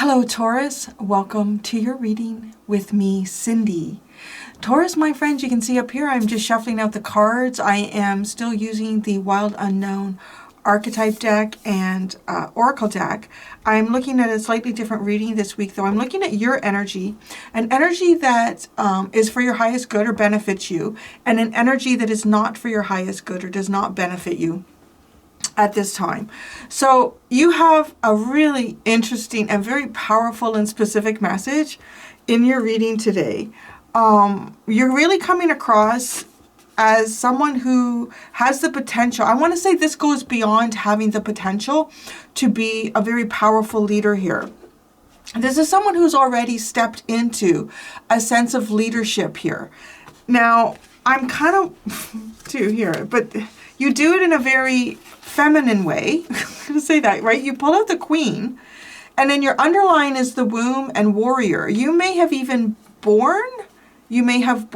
Hello, Taurus. Welcome to your reading with me, Cindy. Taurus, my friends, you can see up here, I'm just shuffling out the cards. I am still using the Wild Unknown Archetype deck and Oracle deck. I'm looking at a slightly different reading this week, though. I'm looking at your energy, an energy that is for your highest good or benefits you, and an energy that is not for your highest good or does not benefit you at this time. So you have a really interesting and very powerful and specific message in your reading today. You're really coming across as someone who has the potential. I want to say this goes beyond having the potential to be a very powerful leader here. This is someone who's already stepped into a sense of leadership here. Now, I'm kind of too here, but you do it in a very feminine way. I'm going to say that, right? You pull out the Queen, and then your underline is the womb and warrior. You may have even born. You may have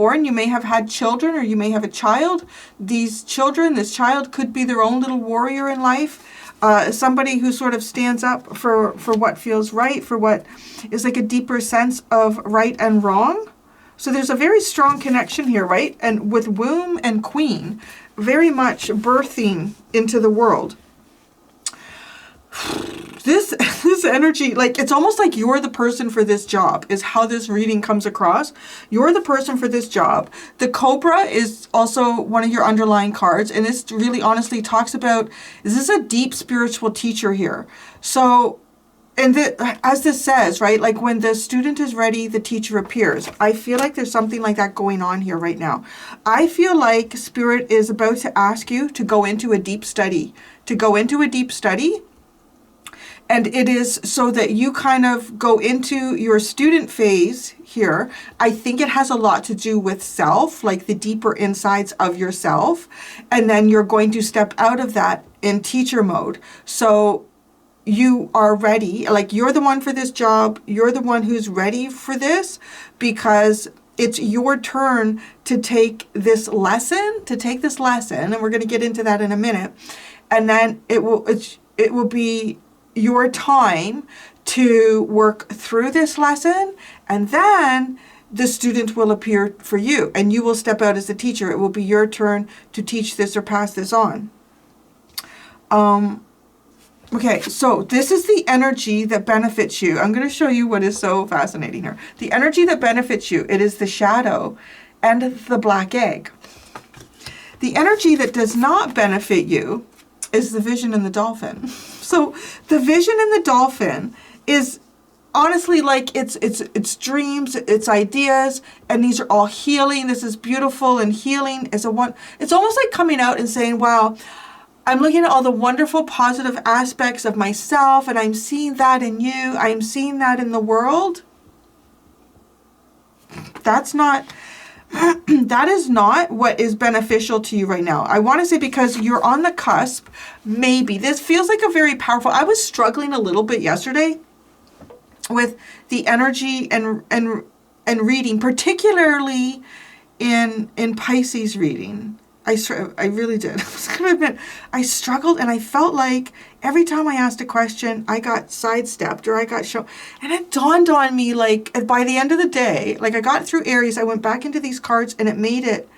had children, or you may have a child. This child could be their own little warrior in life. Somebody who sort of stands up for what feels right, for what is like a deeper sense of right and wrong. So there's a very strong connection here, right? And with womb and queen, very much birthing into the world. This energy, like, it's almost like you're the person for this job, is how this reading comes across. You're the person for this job. The Cobra is also one of your underlying cards, and this really honestly talks about, this is a deep spiritual teacher here. So, and as this says, right, like when the student is ready, the teacher appears. I feel like there's something like that going on here right now. I feel like Spirit is about to ask you to go into a deep study, and it is so that you kind of go into your student phase here. I think it has a lot to do with self, like the deeper insides of yourself. And then you're going to step out of that in teacher mode. So you are ready, like you're the one for this job. You're the one who's ready for this, because it's your turn to take this lesson, and we're going to get into that in a minute. And then it will be your time to work through this lesson, and then the student will appear for you, and you will step out as the teacher. It will be your turn to teach this or pass this on. Okay, so this is the energy that benefits you. I'm going to show you what is so fascinating here. The energy that benefits you, it is the shadow and the black egg. The energy that does not benefit you is the vision and the dolphin. So the vision and the dolphin is honestly like it's dreams, it's ideas, and these are all healing. This is beautiful, and healing is it's almost like coming out and saying, wow, I'm looking at all the wonderful positive aspects of myself, and I'm seeing that in you. I'm seeing that in the world. That is not what is beneficial to you right now. I want to say, because you're on the cusp, maybe. This feels like a very powerful, I was struggling a little bit yesterday with the energy and reading, particularly in Pisces reading. I really did. I was going to admit, I struggled, and I felt like every time I asked a question, I got sidestepped or I got shown. And it dawned on me, like, by the end of the day, like I got through Aries, I went back into these cards, and it made it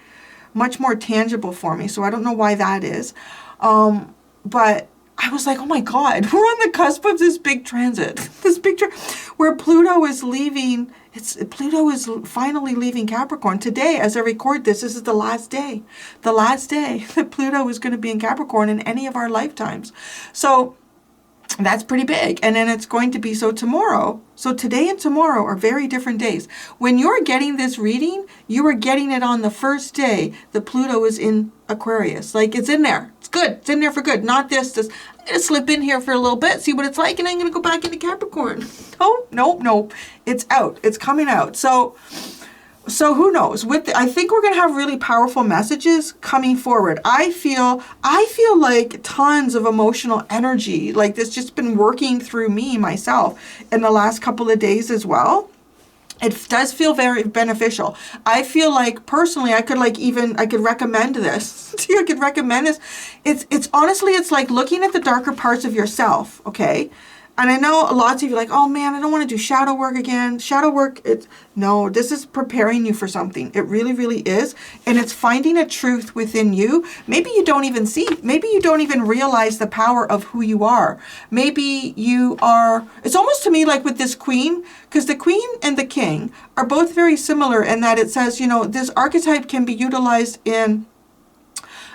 much more tangible for me. So I don't know why that is. But I was like, oh my God, we're on the cusp of this big transit, where Pluto is leaving. Pluto is finally leaving Capricorn. Today, as I record this is the last day that Pluto is going to be in Capricorn in any of our lifetimes. So that's pretty big. And then it's going to be so tomorrow. So today and tomorrow are very different days. When you're getting this reading, you are getting it on the first day that Pluto is in Aquarius. Like, it's in there. It's good. It's in there for good. Not this. I'm going to slip in here for a little bit, see what it's like, and I'm going to go back into Capricorn. No. It's out. It's coming out. So who knows? I think we're going to have really powerful messages coming forward. I feel like tons of emotional energy, like this, just been working through me, myself, in the last couple of days as well. It does feel very beneficial. I feel like personally, I could recommend this. I could recommend this. It's honestly, it's like looking at the darker parts of yourself, okay? And I know lots of you are like, oh man, I don't want to do shadow work again. Shadow work, no, this is preparing you for something. It really, really is. And it's finding a truth within you. Maybe you don't even see, maybe you don't even realize the power of who you are. Maybe you are, it's almost to me like with this queen, because the queen and the king are both very similar in that it says, you know, this archetype can be utilized in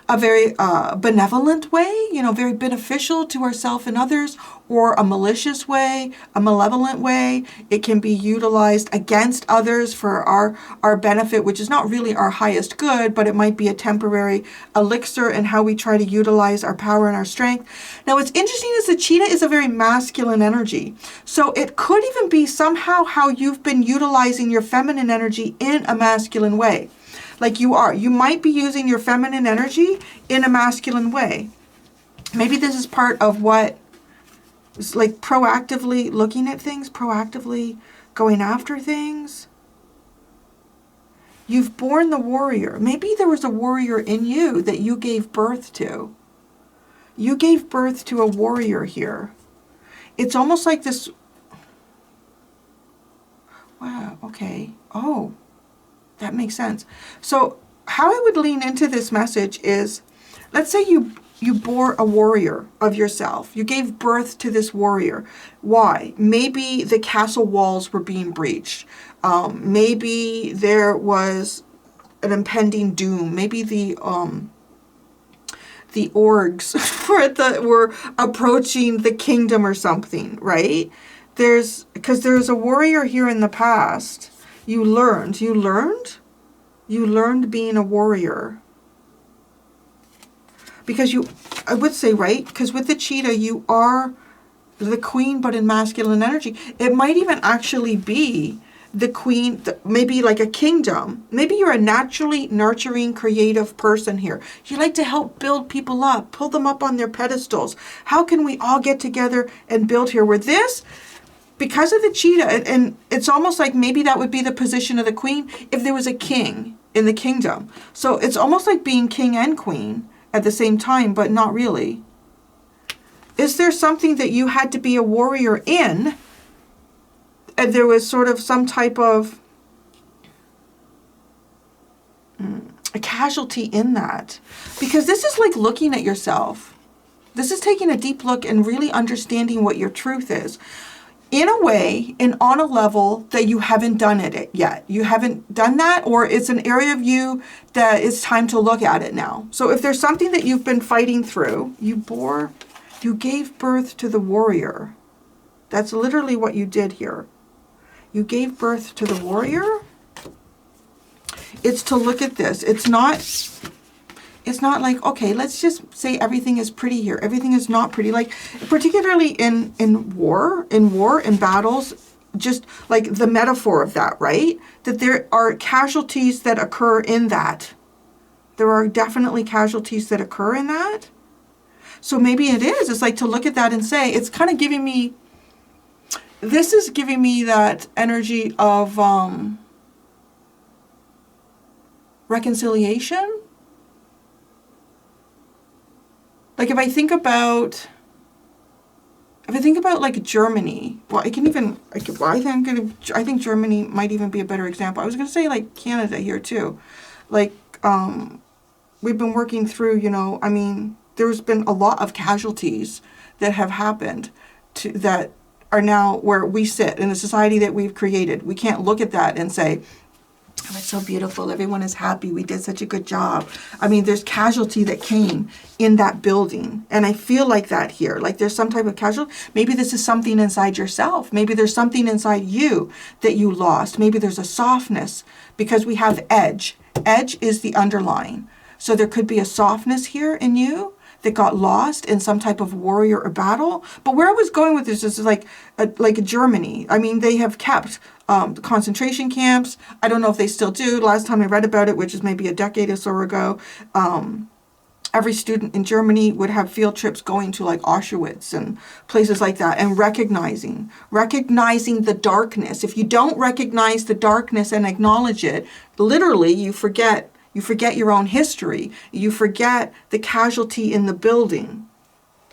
a very benevolent way, you know, very beneficial to ourselves and others, or a malicious way, a malevolent way. It can be utilized against others for our benefit, which is not really our highest good, but it might be a temporary elixir in how we try to utilize our power and our strength. Now, what's interesting is the cheetah is a very masculine energy. So it could even be somehow how you've been utilizing your feminine energy in a masculine way. Like you might be using your feminine energy in a masculine way. Maybe this is part of what is like proactively looking at things, proactively going after things. You've born the warrior. Maybe there was a warrior in you that you gave birth to. You gave birth to a warrior here. It's almost like this. Wow, okay. Oh. That makes sense. So how I would lean into this message is, let's say you bore a warrior of yourself. You gave birth to this warrior. Why? Maybe the castle walls were being breached. Maybe there was an impending doom. Maybe the orgs were approaching the kingdom or something, right? Because there's a warrior here in the past. You learned being a warrior. Because I would say, right? Because with the cheetah, you are the queen, but in masculine energy. It might even actually be the queen, maybe like a kingdom. Maybe you're a naturally nurturing, creative person here. You like to help build people up, pull them up on their pedestals. How can we all get together and build here? Where this, because of the cheetah, and it's almost like maybe that would be the position of the queen if there was a king in the kingdom. So it's almost like being king and queen at the same time, but not really. Is there something that you had to be a warrior in, and there was sort of some type of a casualty in that? Because this is like looking at yourself. This is taking a deep look and really understanding what your truth is. In a way, and on a level that you haven't done it yet. You haven't done that, or it's an area of you that it's time to look at it now. So if there's something that you've been fighting through, you gave birth to the warrior. That's literally what you did here. You gave birth to the warrior. It's to look at this. It's not like, okay, let's just say everything is pretty here. Everything is not pretty. Like, particularly in war, in battles, just like the metaphor of that, right? That there are casualties that occur in that. There are definitely casualties that occur in that. So maybe it is. It's like to look at that and say, it's kind of giving me, this is giving me that energy of reconciliation. Like if I think about like Germany, well, I think Germany might even be a better example. I was going to say like Canada here too. Like, we've been working through, you know, I mean, there's been a lot of casualties that have happened that are now where we sit in a society that we've created. We can't look at that and say, oh, it's so beautiful. Everyone is happy. We did such a good job. I mean, there's casualty that came in that building. And I feel like that here. Like there's some type of casualty. Maybe this is something inside yourself. Maybe there's something inside you that you lost. Maybe there's a softness because we have edge. Edge is the underlying. So there could be a softness here in you that got lost in some type of warrior or battle. But where I was going with this is like Germany. I mean, they have kept concentration camps. I don't know if they still do. Last time I read about it, which is maybe a decade or so ago, every student in Germany would have field trips going to like Auschwitz and places like that, and recognizing the darkness. If you don't recognize the darkness and acknowledge it, literally you forget your own history. You forget the casualty in the building.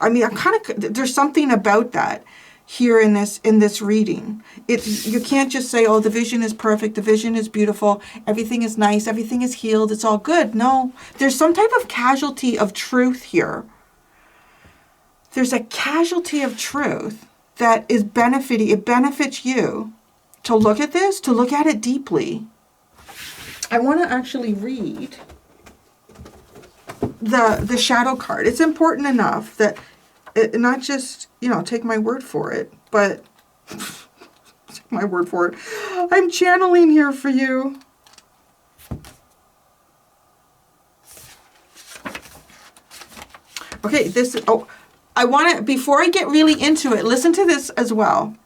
I mean, there's something about that here in this reading. You can't just say, oh, the vision is perfect, the vision is beautiful, everything is nice, everything is healed, it's all good. No, there's some type of casualty of truth here. There's a casualty of truth that is benefiting, it benefits you to look at this, to look at it deeply. I want to actually read the shadow card. It's important enough that not just, take my word for it, but take my word for it. I'm channeling here for you. Okay, I want to, before I get really into it, listen to this as well.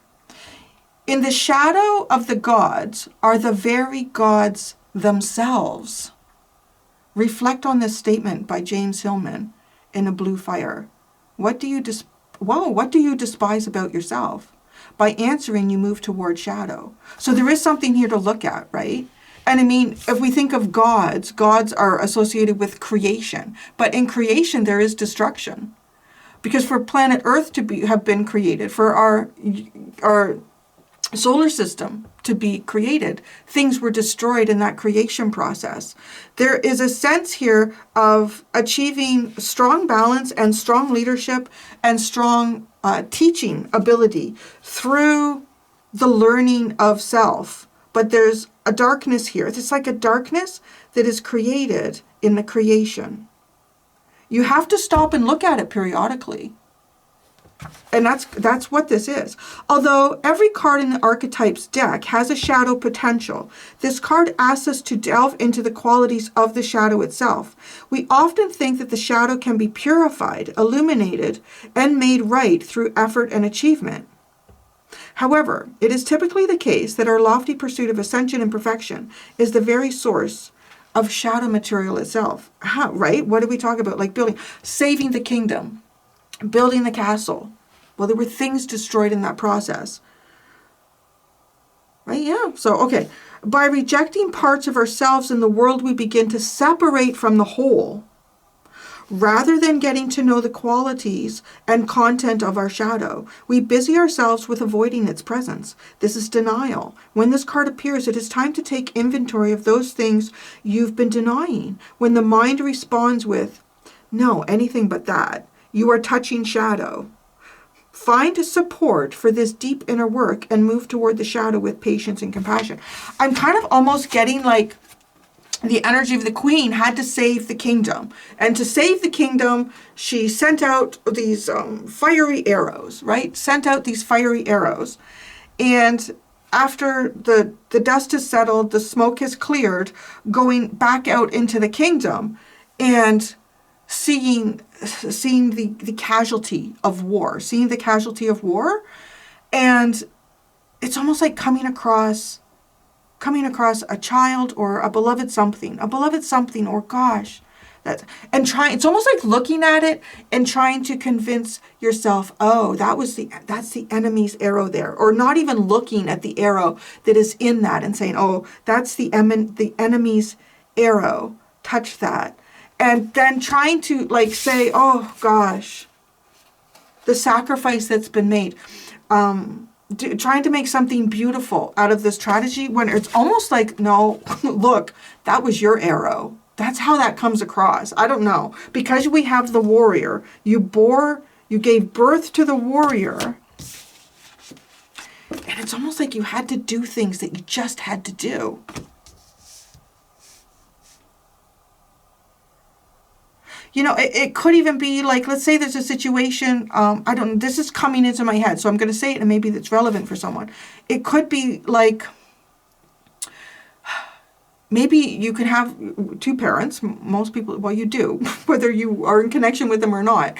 In the shadow of the gods are the very gods themselves. Reflect on this statement by James Hillman in A Blue Fire. What do you despise about yourself? By answering, you move toward shadow. So there is something here to look at, right? And I mean, if we think of gods are associated with creation. But in creation, there is destruction. Because for planet Earth to have been created, for our solar system to be created, things were destroyed in that creation process. There is a sense here of achieving strong balance and strong leadership and strong teaching ability through the learning of self. But there's a darkness here. It's like a darkness that is created in the creation. You have to stop and look at it periodically. And that's what this is. Although every card in the archetypes deck has a shadow potential, this card asks us to delve into the qualities of the shadow itself. We often think that the shadow can be purified, illuminated, and made right through effort and achievement. However, it is typically the case that our lofty pursuit of ascension and perfection is the very source of shadow material itself. How, right? What did we talk about? Like saving the kingdom, building the castle. Well, there were things destroyed in that process. Right? Yeah. So, okay. By rejecting parts of ourselves in the world, we begin to separate from the whole. Rather than getting to know the qualities and content of our shadow, we busy ourselves with avoiding its presence. This is denial. When this card appears, it is time to take inventory of those things you've been denying. When the mind responds with, no, anything but that, you are touching shadow. Find support for this deep inner work and move toward the shadow with patience and compassion. I'm kind of almost getting like the energy of the queen had to save the kingdom. And to save the kingdom, she sent out these fiery arrows, right? Sent out these fiery arrows. And after the dust has settled, the smoke has cleared, going back out into the kingdom and seeing the casualty of war, and it's almost like coming across a child or a beloved something, or gosh, it's almost like looking at it and trying to convince yourself, oh, that's the enemy's arrow there, or not even looking at the arrow that is in that and saying, oh, that's the enemy's arrow, touch that. And then trying to say, oh gosh, the sacrifice that's been made. Trying to make something beautiful out of this tragedy when it's almost like, no, look, that was your arrow. That's how that comes across. I don't know. Because we have the warrior, you gave birth to the warrior. And it's almost like you had to do things that you just had to do. It could even be like, let's say there's a situation, this is coming into my head, so I'm going to say it and maybe that's relevant for someone. It could be like, maybe you could have two parents, most people, well, you do, whether you are in connection with them or not.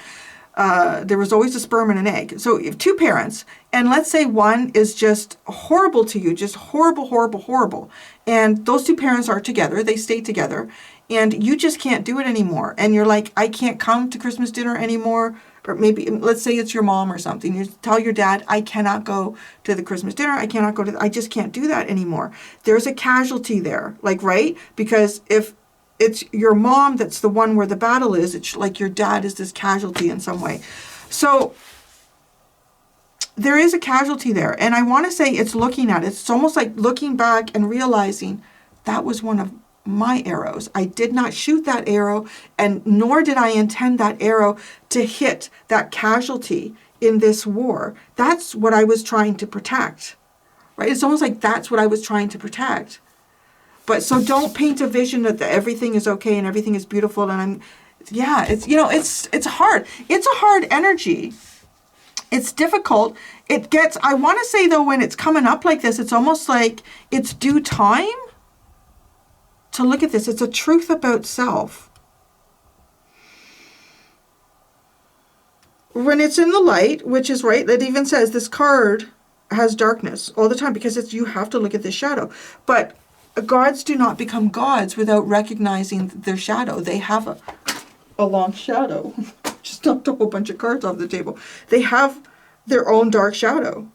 There was always a sperm and an egg. So you have two parents, and let's say one is just horrible to you, just horrible, horrible, horrible. And those two parents are together, they stay together. And you just can't do it anymore. And you're like, I can't come to Christmas dinner anymore. Or maybe, let's say it's your mom or something. You tell your dad, I cannot go to the Christmas dinner. I just can't do that anymore. There's a casualty there, right? Because if it's your mom that's the one where the battle is, it's like your dad is this casualty in some way. So there is a casualty there. And I want to say it's looking at it. It's almost like looking back and realizing that was one of my arrows. I did not shoot that arrow, and nor did I intend that arrow to hit that casualty in this war. That's what I was trying to protect, right? It's almost like that's what I was trying to protect. But so don't paint a vision that everything is okay and everything is beautiful. And it's hard. It's a hard energy. It's difficult. It gets, I want to say though, when it's coming up like this, it's almost like it's due time to look at this. It's a truth about self. When it's in the light, which is right, it even says this card has darkness all the time because you have to look at the shadow. But gods do not become gods without recognizing their shadow. They have a long shadow. Just knocked a whole bunch of cards off the table. They have their own dark shadow.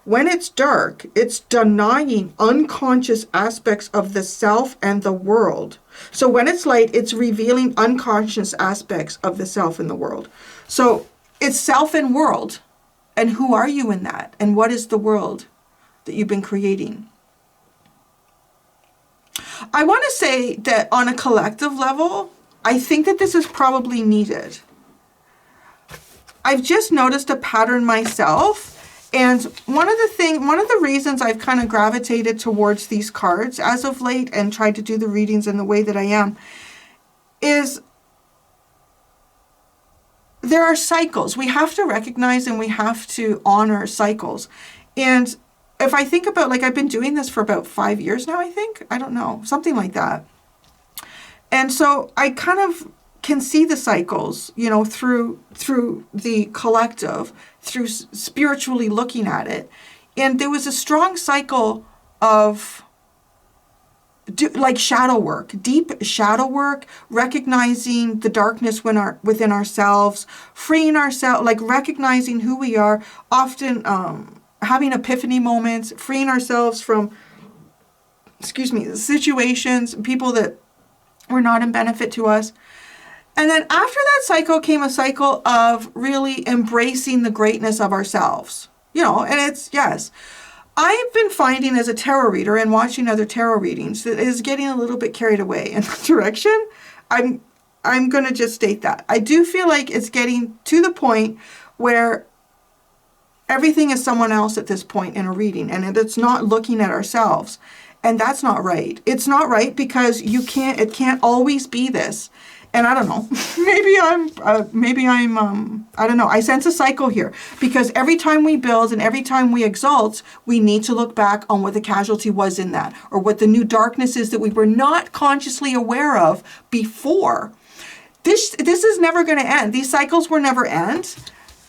When it's dark, it's denying unconscious aspects of the self and the world. So when it's light, it's revealing unconscious aspects of the self and the world. So it's self and world. And who are you in that? And what is the world that you've been creating? I want to say that on a collective level, I think that this is probably needed. I've just noticed a pattern myself, and one of the reasons I've kind of gravitated towards these cards as of late and tried to do the readings in the way that I am is there are cycles. We have to recognize and we have to honor cycles. And if I think about, like, I've been doing this for about 5 years now, I think. I don't know, something like that. And so I kind of can see the cycles, you know, through the collective, through spiritually looking at it. And there was a strong cycle of like shadow work, deep shadow work, recognizing the darkness within ourselves, freeing ourselves, like recognizing who we are, often having epiphany moments, freeing ourselves from, situations, people that were not in benefit to us. And then after that cycle came a cycle of really embracing the greatness of ourselves. You know, and it's, yes. I've been finding as a tarot reader and watching other tarot readings that is getting a little bit carried away in that direction. I'm going to just state that. I do feel like it's getting to the point where everything is someone else at this point in a reading, and it's not looking at ourselves. And that's not right. It's not right because it can't always be this. And I don't know, maybe I'm, I don't know. I sense a cycle here because every time we build and every time we exalt, we need to look back on what the casualty was in that, or what the new darkness is that we were not consciously aware of before. This is never going to end. These cycles will never end.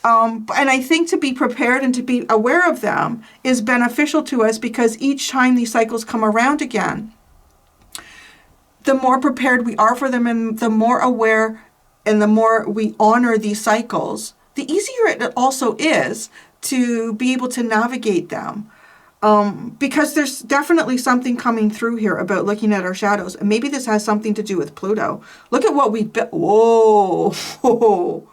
And I think to be prepared and to be aware of them is beneficial to us because each time these cycles come around again, the more prepared we are for them and the more aware and the more we honor these cycles, the easier it also is to be able to navigate them. Because there's definitely something coming through here about looking at our shadows. And maybe this has something to do with Pluto. Look at what we built. Whoa.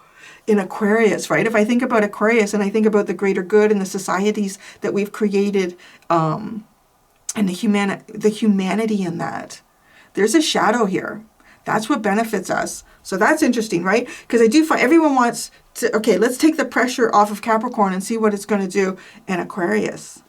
In Aquarius, right? If I think about Aquarius and I think about the greater good and the societies that we've created and the humanity in that, there's a shadow here. That's what benefits us. So that's interesting, right? Because I do find everyone wants to, okay, let's take the pressure off of Capricorn and see what it's going to do in Aquarius.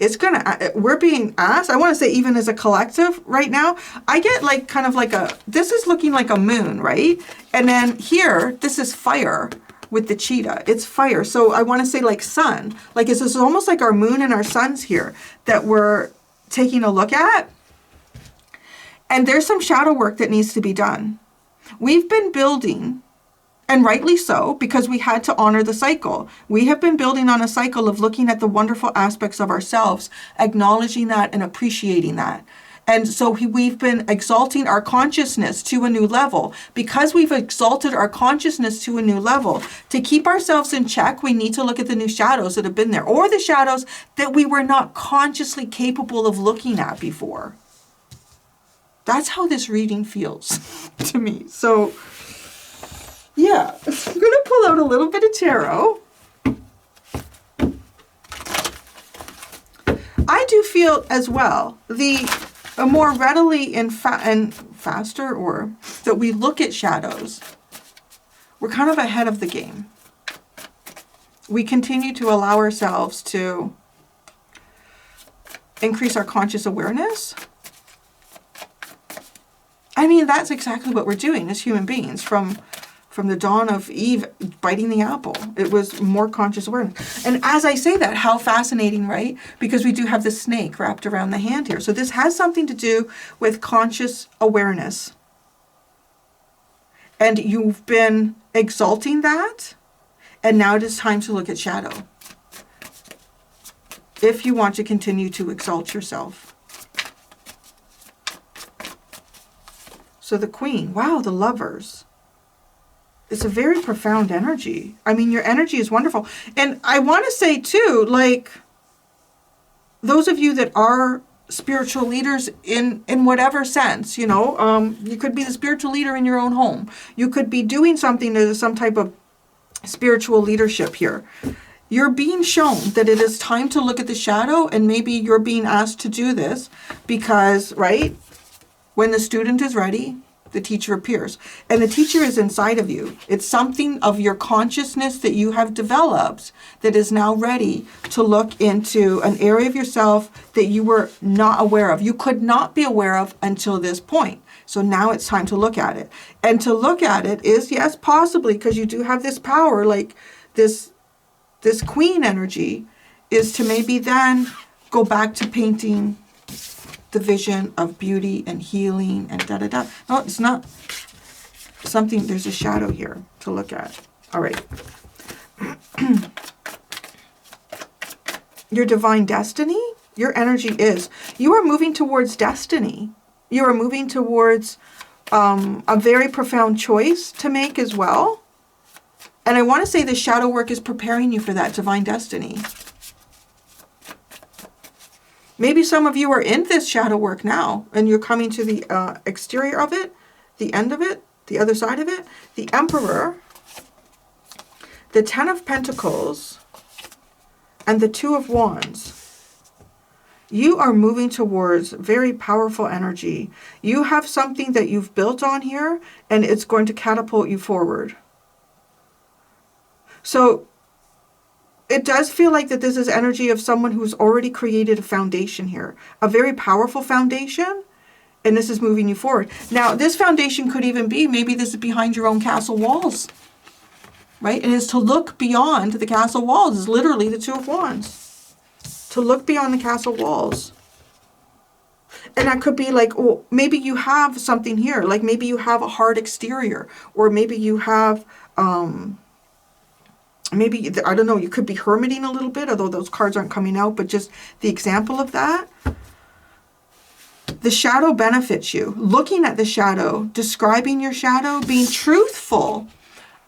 It's going to, we're being asked, I want to say even as a collective right now, I get like kind of like this is looking like a moon, right? And then here, this is fire with the cheetah. It's fire. So I want to say like sun, like it's almost like our moon and our suns here that we're taking a look at. And there's some shadow work that needs to be done. We've been building, and rightly so, because we had to honor the cycle. We have been building on a cycle of looking at the wonderful aspects of ourselves, acknowledging that and appreciating that. And so we've been exalting our consciousness to a new level. Because we've exalted our consciousness to a new level, to keep ourselves in check, we need to look at the new shadows that have been there, or the shadows that we were not consciously capable of looking at before. That's how this reading feels to me. So, yeah, I'm going to pull out a little bit of tarot. I do feel as well, the more readily and faster, or that we look at shadows, we're kind of ahead of the game. We continue to allow ourselves to increase our conscious awareness. I mean, that's exactly what we're doing as human beings from the dawn of Eve biting the apple. It was more conscious awareness. And as I say that, how fascinating, right? Because we do have the snake wrapped around the hand here. So this has something to do with conscious awareness. And you've been exalting that, and now it is time to look at shadow. If you want to continue to exalt yourself. So the Queen, wow, the Lovers. It's a very profound energy. I mean, your energy is wonderful. And I want to say too, like, those of you that are spiritual leaders in whatever sense, you know, you could be the spiritual leader in your own home. You could be doing something that is some type of spiritual leadership here. You're being shown that it is time to look at the shadow, and maybe you're being asked to do this because, right, when the student is ready, the teacher appears. And the teacher is inside of you. It's something of your consciousness that you have developed that is now ready to look into an area of yourself that you were not aware of. You could not be aware of until this point. So now it's time to look at it. And to look at it is, yes, possibly, because you do have this power, like this Queen energy, is to maybe then go back to painting the vision of beauty and healing and da-da-da. No, it's not something, there's a shadow here to look at. All right. Your divine destiny, your energy is, you are moving towards destiny. You are moving towards a very profound choice to make as well. And I want to say the shadow work is preparing you for that divine destiny. Maybe some of you are in this shadow work now, and you're coming to the exterior of it, the end of it, the other side of it. The Emperor, the Ten of Pentacles, and the Two of Wands. You are moving towards very powerful energy. You have something that you've built on here, and it's going to catapult you forward. So it does feel like that this is energy of someone who's already created a foundation here, a very powerful foundation, and this is moving you forward. Now, this foundation could even be, maybe this is behind your own castle walls, right? And it's to look beyond the castle walls is literally the Two of Wands. To look beyond the castle walls. And that could be like, oh, maybe you have something here, like maybe you have a hard exterior, or maybe you have, maybe, I don't know, you could be hermiting a little bit, although those cards aren't coming out, but just the example of that. The shadow benefits you. Looking at the shadow, describing your shadow, being truthful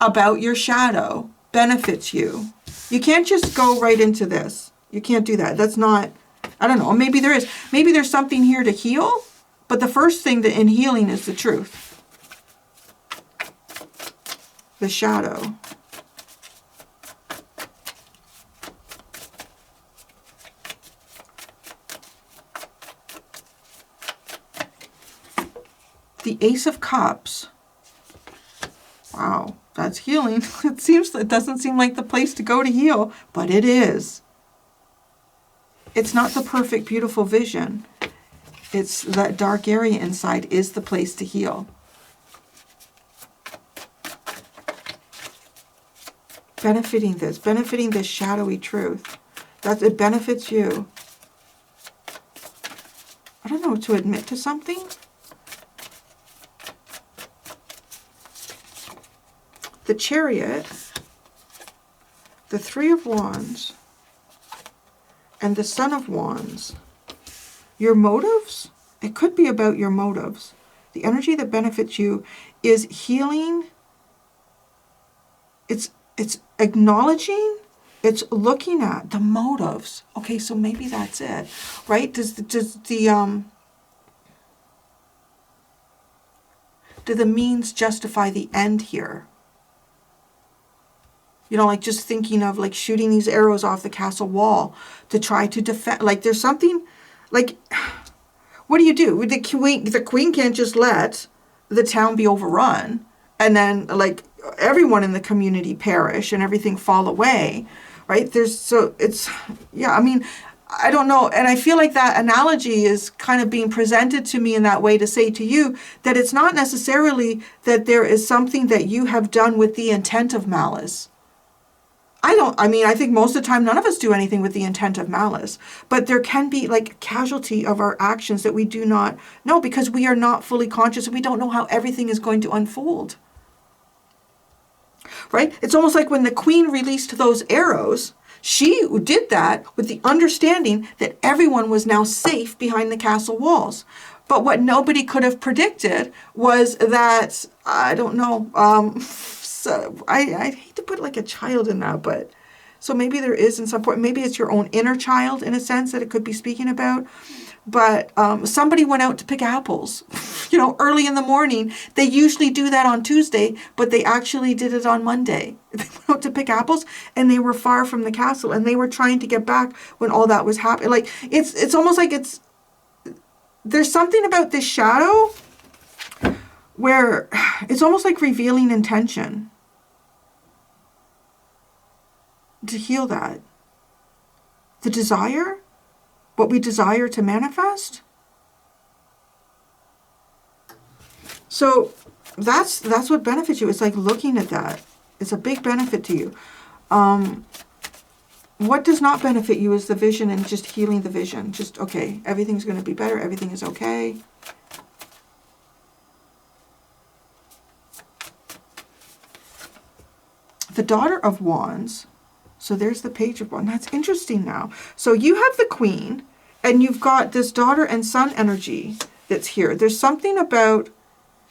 about your shadow benefits you. You can't just go right into this. You can't do that. That's not, I don't know, maybe there is. Maybe there's something here to heal, but the first thing that in healing is the truth. The shadow. The Ace of Cups. Wow, that's healing. It doesn't seem like the place to go to heal, but it is. It's not the perfect, beautiful vision. It's that dark area inside is the place to heal. Benefiting this shadowy truth. That it benefits you. I don't know, to admit to something. The Chariot, the Three of Wands, and the Son of Wands. Your motives? It could be about your motives. The energy that benefits you is healing. It's acknowledging. It's looking at the motives. Okay, so maybe that's it, right? Do the means justify the end here? You know, like just thinking of like shooting these arrows off the castle wall to try to defend. Like there's something, like, what do you do? The queen can't just let the town be overrun and then like everyone in the community perish and everything fall away, right? I mean, I don't know. And I feel like that analogy is kind of being presented to me in that way to say to you that it's not necessarily that there is something that you have done with the intent of malice. I think most of the time none of us do anything with the intent of malice, but there can be like a casualty of our actions that we do not know because we are not fully conscious and we don't know how everything is going to unfold. Right? It's almost like when the queen released those arrows, she did that with the understanding that everyone was now safe behind the castle walls. But what nobody could have predicted was that, I don't know, so I hate to put like a child in that, but so maybe there is in some point, maybe it's your own inner child in a sense that it could be speaking about. But somebody went out to pick apples, early in the morning. They usually do that on Tuesday, but they actually did it on Monday. They went out to pick apples and they were far from the castle and they were trying to get back when all that was happening. Like it's almost like there's something about this shadow where it's almost like revealing intention to heal that. The desire, what we desire to manifest. So that's what benefits you. It's like looking at that. It's a big benefit to you. What does not benefit you is the vision and just healing the vision. Just, okay, everything's going to be better. Everything is okay. The Daughter of Wands. So there's the Page of Wands. That's interesting now. So you have the Queen and you've got this daughter and son energy that's here. There's something about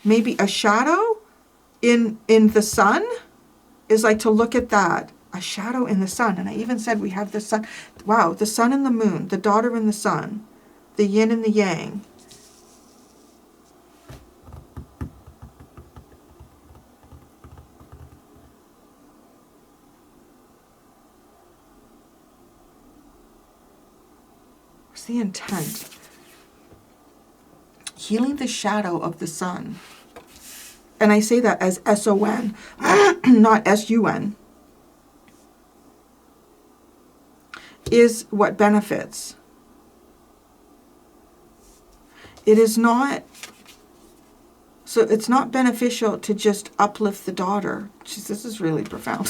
maybe a shadow in the sun is like to look at that. A shadow in the sun. And I even said we have the sun. Wow, the sun and the moon, the daughter and the sun, the yin and the yang. What's the intent? Healing the shadow of the sun. And I say that as S-O-N, not S-U-N. Is what benefits. It is not, so it's not beneficial to just uplift the daughter. Jeez, this is really profound,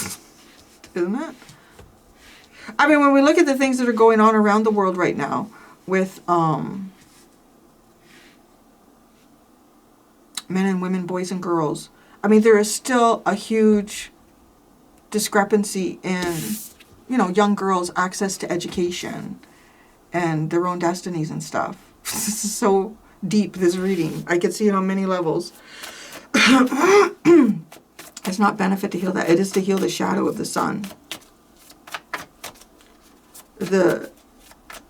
isn't it? I mean, when we look at the things that are going on around the world right now with men and women, boys and girls, I mean, there is still a huge discrepancy in young girls' access to education and their own destinies and stuff. This is so deep, this reading. I could see it on many levels. It's not benefit to heal that. It is to heal the shadow of the sun. The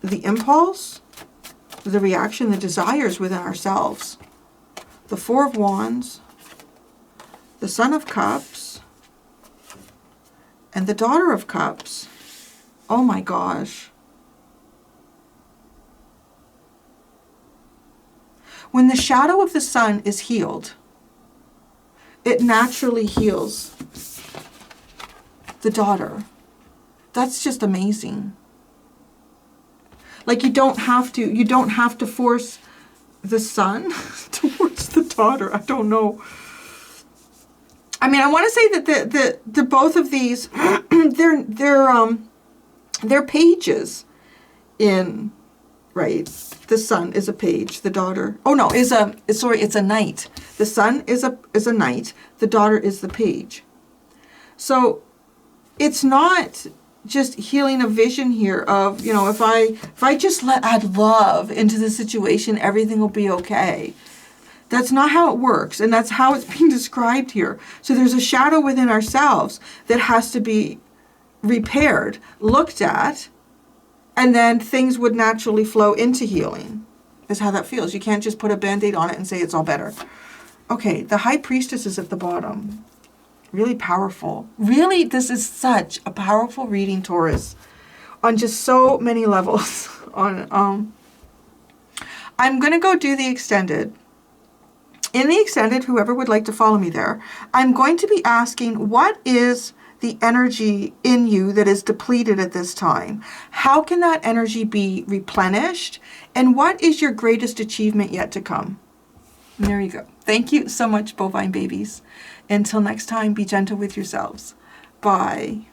impulse, the reaction, the desires within ourselves. The Four of Wands, the Son of Cups, and the Daughter of Cups. Oh my gosh. When the shadow of the sun is healed, it naturally heals the daughter. That's just amazing. Like you don't have to force the son towards the daughter. I don't know. I mean, I want to say that the both of these they're pages in, right? The sun is a page, the daughter, it's a knight. The sun is a knight, the daughter is the page. So it's not just healing a vision here of, if I just add love into the situation, everything will be okay. That's not how it works, and that's how it's being described here. So there's a shadow within ourselves that has to be repaired, looked at, and then things would naturally flow into healing, is how that feels. You can't just put a Band-Aid on it and say it's all better. Okay, the High Priestess is at the bottom. really powerful. Really, this is such a powerful reading, Taurus, on just so many levels. I'm going to go do the extended. In the extended, whoever would like to follow me there, I'm going to be asking, what is the energy in you that is depleted at this time? How can that energy be replenished? And what is your greatest achievement yet to come? And there you go. Thank you so much, bovine babies. Until next time, be gentle with yourselves. Bye.